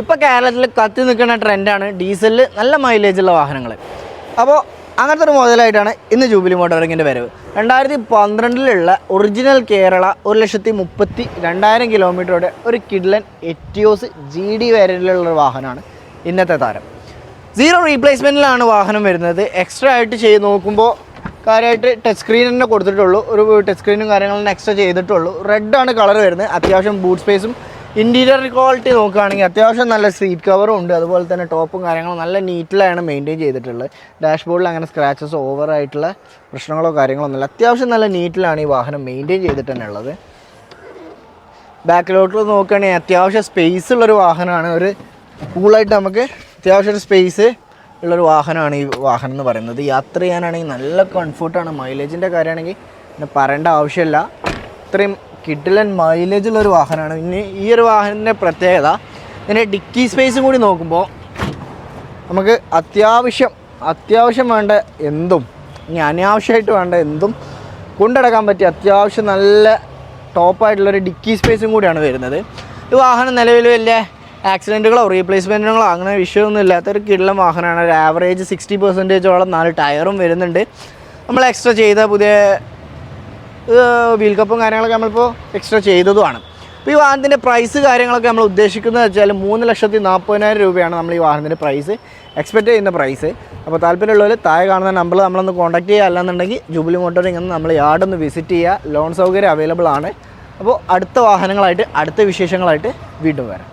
ഇപ്പോൾ കേരളത്തിൽ കത്തി നിൽക്കുന്ന ട്രെൻഡാണ് ഡീസലിൽ നല്ല മൈലേജുള്ള വാഹനങ്ങൾ. അപ്പോൾ അങ്ങനത്തെ ഒരു മോഡലായിട്ടാണ് ഇന്ന് ജൂബിലി മോട്ടോറിങ്ങിൻ്റെ വരവ്. 2012 ഒറിജിനൽ കേരള 1,32,200 കിലോമീറ്ററോടെ ഒരു കിഡ്ലൻ എറ്റിയോസ് GD വേരിയൻറ്റിലുള്ളൊരു വാഹനമാണ് ഇന്നത്തെ താരം. 0 റീപ്ലേസ്മെൻറ്റിലാണ് വാഹനം വരുന്നത്. എക്സ്ട്രാ ആയിട്ട് ചെയ്ത് നോക്കുമ്പോൾ കാര്യമായിട്ട് ടച്ച് സ്ക്രീൻ തന്നെ കൊടുത്തിട്ടുള്ളൂ. ഒരു ടച്ച് സ്ക്രീനും കാര്യങ്ങളും എക്സ്ട്രാ ചെയ്തിട്ടുള്ളൂ. റെഡാണ് കളർ വരുന്നത്. അത്യാവശ്യം ബൂട്ട് സ്പേസും ഇൻറ്റീരിയർ ക്വാളിറ്റി നോക്കുകയാണെങ്കിൽ അത്യാവശ്യം നല്ല സീറ്റ് കവറും ഉണ്ട്. അതുപോലെ തന്നെ ടോപ്പും കാര്യങ്ങളും നല്ല നീറ്റിലാണ് മെയിൻറ്റെയിൻ ചെയ്തിട്ടുള്ളത്. ഡാഷ്ബോർഡിൽ അങ്ങനെ സ്ക്രാച്ചസ് ഓവറായിട്ടുള്ള പ്രശ്നങ്ങളോ കാര്യങ്ങളോ ഒന്നുമില്ല. അത്യാവശ്യം നല്ല നീറ്റിലാണ് ഈ വാഹനം മെയിൻറ്റെയിൻ ചെയ്തിട്ട് തന്നെ ഉള്ളത്. ബാക്കിലോട്ട് നോക്കുകയാണെങ്കിൽ അത്യാവശ്യം സ്പേസ് ഉള്ളൊരു വാഹനമാണ്. ഒരു കൂളായിട്ട് നമുക്ക് അത്യാവശ്യം ഒരു സ്പേസ് ഉള്ളൊരു വാഹനമാണ് ഈ വാഹനം എന്ന് പറയുന്നത്. യാത്ര ചെയ്യാനാണെങ്കിൽ നല്ല കംഫർട്ടാണ്. മൈലേജിൻ്റെ കാര്യമാണെങ്കിൽ പിന്നെ പറയേണ്ട ആവശ്യമില്ല. ഇത്രയും കിഡിലൻ മൈലേജുള്ളൊരു വാഹനമാണ്. ഇനി ഈ ഒരു വാഹനത്തിൻ്റെ പ്രത്യേകത ഇതിൻ്റെ ഡിക്കി സ്പേസും കൂടി നോക്കുമ്പോൾ നമുക്ക് അത്യാവശ്യം വേണ്ട എന്തും ഇനി അനാവശ്യമായിട്ട് വേണ്ട എന്തും കൊണ്ടടക്കാൻ പറ്റിയ അത്യാവശ്യം നല്ല ടോപ്പായിട്ടുള്ളൊരു ഡിക്കി സ്പേസും കൂടിയാണ് വരുന്നത്. ഈ വാഹനം നിലവിൽ വലിയ ആക്സിഡൻറ്റുകളോ റീപ്ലേസ്മെൻറ്റുകളോ അങ്ങനെ വിഷയമൊന്നും ഇല്ലാത്തൊരു കിഡിലൻ വാഹനമാണ്. ഒരു ആവറേജ് 60% 4 ടയറും വരുന്നുണ്ട്. നമ്മൾ എക്സ്ട്രാ ചെയ്ത പുതിയ വീൽ കപ്പും കാര്യങ്ങളൊക്കെ നമ്മളിപ്പോൾ എക്സ്ട്രാ ചെയ്തതുമാണ്. അപ്പോൾ ഈ വാഹനത്തിൻ്റെ പ്രൈസ് കാര്യങ്ങളൊക്കെ നമ്മൾ ഉദ്ദേശിക്കുന്നത് വെച്ചാൽ 3,40,000 രൂപയാണ് നമ്മൾ ഈ വാഹനത്തിൻ്റെ പ്രൈസ് എക്സ്പെക്റ്റ് ചെയ്യുന്ന പ്രൈസ്. അപ്പോൾ താല്പര്യമുള്ളവർ താഴെ കാണുന്ന നമ്പറിൽ നമ്മളൊന്ന് കോൺടാക്ട് ചെയ്യുക. അല്ലാന്നുണ്ടെങ്കിൽ ജൂബിലി മോട്ടോറിംഗ് എന്ന് നമ്മൾ യാർഡൊന്ന് വിസിറ്റ് ചെയ്യുക. ലോൺ സൗകര്യം അവൈലബിൾ ആണ്. അപ്പോൾ അടുത്ത വാഹനങ്ങളായിട്ട് അടുത്ത വിശേഷങ്ങളായിട്ട് വീണ്ടും വരാം.